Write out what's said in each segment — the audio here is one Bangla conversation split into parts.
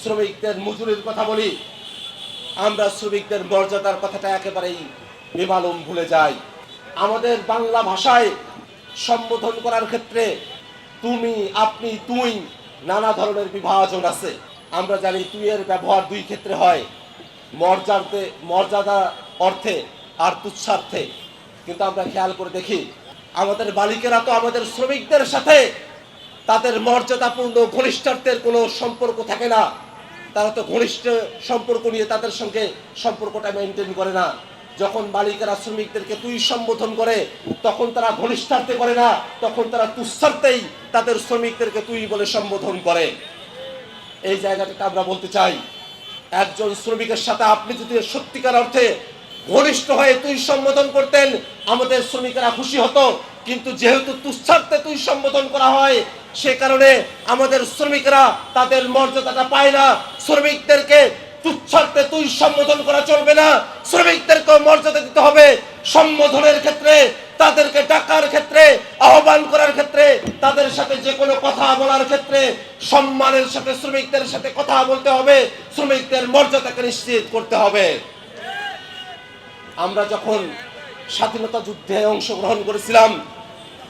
শ্রমিকদের মজুরির কথা বলি, আমরা শ্রমিকদের মর্যাদার কথাটা একেবারেই বেমালুম ভুলে যাই। আমাদের বাংলা ভাষায় সম্বোধন করার ক্ষেত্রে তুমি, আপনি, তুই নানা ধরনের বিভাজন আছে। আমরা জানি তুই এর ব্যবহার দুই ক্ষেত্রে হয়, মর্যাদা অর্থে আর তুচ্ছার্থে। কিন্তু আমরা খেয়াল করে দেখি আমাদের মালিকেরা তো আমাদের শ্রমিকদের সাথে তাদের মর্যাদাপূর্ণ ঘনিষ্ঠত্বের কোনো সম্পর্ক থাকে না। তারা তো ঘনিষ্ঠ সম্পর্ক নিয়ে তাদের সঙ্গে সম্পর্কটা মেনটেন করে না। যখন মালিকেরা শ্রমিকদেরকে তুই সম্বোধন করে তখন তারা ঘনিষ্ঠার্থে করে না, তখন তারা তুচ্ছার্থেই তাদের শ্রমিকদেরকে তুই বলে সম্বোধন করে। এই জায়গাটাকে আমরা বলতে চাই, একজন শ্রমিকের সাথে আপনি যদি সত্যিকার অর্থে ঘনিষ্ঠ হয়ে তুই সম্বোধন করতেন, আমাদের শ্রমিকেরা খুশি হতো। কিন্তু যেহেতু তুচ্ছার্থে তুই সম্বোধন করা হয়, সে কারণে আমাদের শ্রমিকরা তাদের মর্যাদাটা পায় না। শ্রমিকদেরকে তুচ্ছার্থে তুই সম্বোধন করা চলবে না, শ্রমিকদেরকে মর্যাদা দিতে হবে। সম্বোধনের ক্ষেত্রে, তাদেরকে ডাকার ক্ষেত্রে, আহ্বান করার ক্ষেত্রে, তাদের সাথে যে কোনো কথা বলার ক্ষেত্রে সম্মানের সাথে শ্রমিকদের সাথে কথা বলতে হবে, শ্রমিকদের মর্যাদাকে নিশ্চিত করতে হবে। আমরা যখন স্বাধীনতা যুদ্ধে অংশগ্রহণ করেছিলাম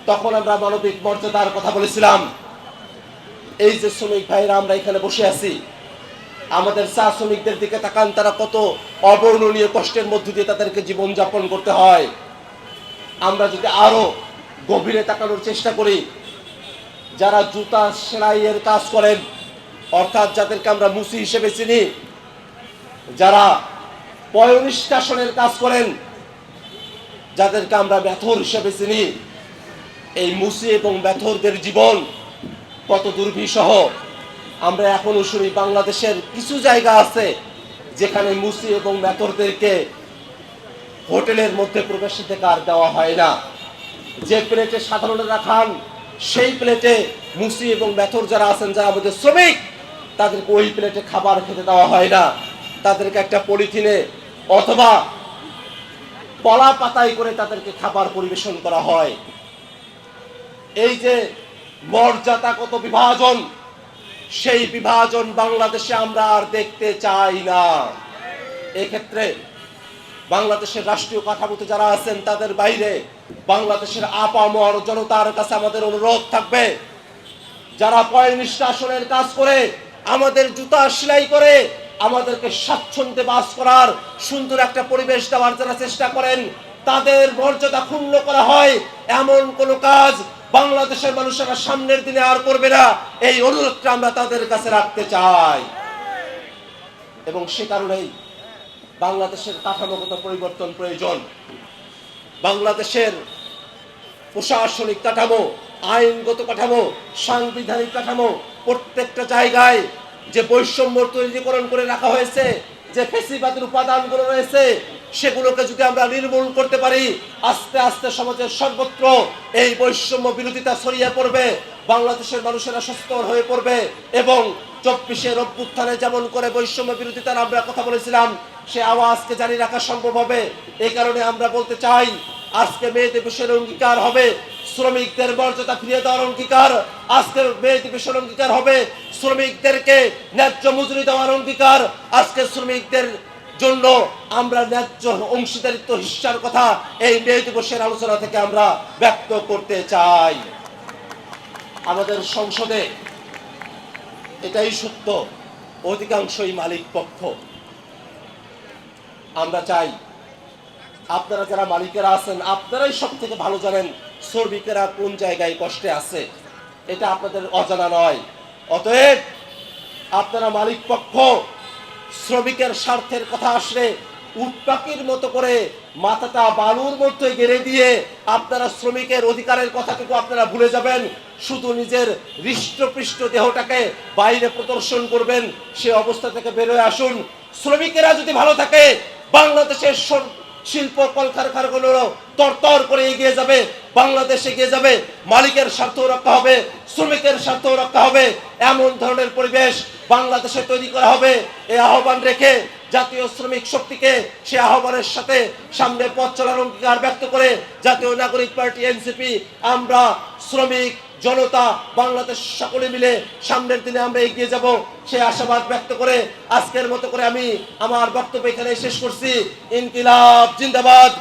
তখন আমরা মানবিক মর্যাদার কথা বলেছিলাম। এই যে শ্রমিক ভাইরা আমরা এখানে বসে আছি, আমাদের চা শ্রমিকদের দিকে তাকান, তারা কত অবর্ণনীয় কষ্টের মধ্য দিয়ে তাদেরকে জীবনযাপন করতে হয়। আমরা যদি আরো গভীরে তাকানোর চেষ্টা করি, যারা জুতা সেলাইয়ের কাজ করেন, অর্থাৎ যাদেরকে আমরা মুসি হিসেবে চিনি, যারা পয়ঃনিষ্কাশনের কাজ করেন, যাদেরকে আমরা মেথর হিসেবে চিনি, এই মুসি এবং মেথরদের জীবন কত দুর্বিষহ। আমরা এখনো শুনি বাংলাদেশের কিছু জায়গা আছে যেখানে মুসি এবং মেথরদেরকে হোটেলের মধ্যে প্রবেশাধিকার দেওয়া হয় না। যে প্লেটে সাধারণরা খান সেই প্লেটে মুসি এবং মেথর যারা আছেন, যারা আমাদের শ্রমিক, তাদেরকে ওই প্লেটে খাবার খেতে দেওয়া হয় না। তাদেরকে একটা পলিথিনে অথবা কলা পাতায় করে তাদেরকে খাবার পরিবেশন করা হয়। এই যে মর্যাদাগত বিভাজন, সেই বিভাজন বাংলাদেশে আমরা আর দেখতে চাই না। এক্ষেত্রে বাংলাদেশের রাষ্ট্রীয় কাঠামোতে যারা আছেন তাদের বাইরে বাংলাদেশের আপামর জনতার কাছে আমাদের অনুরোধ থাকবে, যারা পয়ঃনিষ্কাশনের কাজ করে, আমাদের জুতা সেলাই করে, আমাদেরকে স্বাচ্ছন্দ্যে বাস করার সুন্দর একটা পরিবেশ দেওয়ার যারা চেষ্টা করেন, তাদের মর্যাদা ক্ষুণ্ণ করা হয় এমন কোন কাজ বাংলাদেশের মানুষেরা সামনের দিনে আর করবে না। এই অনুরোধটা আমরা তাদের কাছে রাখতে চাই। এবং সে কারণেই বাংলাদেশের কাঠামোগত পরিবর্তন প্রয়োজন। বাংলাদেশের প্রশাসনিক কাঠামো, আইনগত কাঠামো, সাংবিধানিক কাঠামো, প্রত্যেকটা জায়গায় যে বৈষম্য তৈরিকরণ করে রাখা হয়েছে, যে ফ্যাসিবাদের উপাদানগুলো রয়েছে, সেগুলোকে যদি আমরা নির্মূল করতে পারি, আস্তে আস্তে সমাজের সর্বত্র এই বৈষম্য বিরোধিতা ছড়িয়ে পড়বে, বাংলাদেশের মানুষেরা সচেতন হয়ে পড়বে এবং 24-এর অভ্যুত্থানে যেমন করে বৈষম্য বিরোধিতার আমরা কথা বলেছিলাম, সে আওয়াজকে জারি রাখা সম্ভব হবে। এই কারণে আমরা বলতে চাই, আজকে মে দিবসের অঙ্গীকার হবে শ্রমিকদের মর্যাদা ফিরিয়ে দেওয়ার অঙ্গীকার। আজকের মে দিবসের অঙ্গীকার হবে শ্রমিকদেরকে ন্যায্য মজুরি দেওয়ার অঙ্গীকার। আজকে শ্রমিকদের জন্য আমরা ন্যায্য অংশীদারিত্ব হিস্সার কথা এই মে দিবসের আলোচনা থেকে আমরা ব্যক্ত করতে চাই। আমাদের সংসদে এটাই সত্য, অধিকাংশই মালিক পক্ষ। আমরা চাই আপনারা যারা মালিকেরা আছেন, আপনারাই সব থেকে ভালো জানেন শ্রমিকেরা কোন জায়গায় কষ্টে আছে, এটা আপনাদের অজানা নয়। অতএব আপনারা মালিক পক্ষ, শ্রমিকের স্বার্থের কথা আসলে উটপাখির মতো করে মাথাটা বালুর মধ্যে গেড়ে দিয়ে আপনারা শ্রমিকের অধিকারের কথাটুকু আপনারা ভুলে যাবেন, শুধু নিজের হৃষ্টপৃষ্ট দেহটাকে বাইরে প্রদর্শন করবেন। সে অবস্থা থেকে বেরোয় আসুন। শ্রমিকেরা যদি ভালো থাকে, বাংলাদেশের শিল্প কলকারখানাগুলো তরতর করে এগিয়ে যাবে, বাংলাদেশ এগিয়ে যাবে। মালিকের স্বার্থ রক্ষা হবে, শ্রমিকের স্বার্থ রক্ষা হবে, এমন ধরনের পরিবেশ বাংলাদেশে তৈরি করা হবে। এই আহ্বান রেখে জাতীয় শ্রমিক শক্তিকে সে আহ্বানের সাথে সামনে পথ চলার অঙ্গীকার ব্যক্ত করে জাতীয় নাগরিক পার্টি এনসিপি আমরা শ্রমিক জনতা বাংলাদেশ সকলে মিলে সামনের দিনে আমরা এগিয়ে যাব সেই আশাবাদ ব্যক্ত করে আজকের মতো করে আমি আমার বক্তব্য এখানে শেষ করছি। ইনকিলাব জিন্দাবাদ।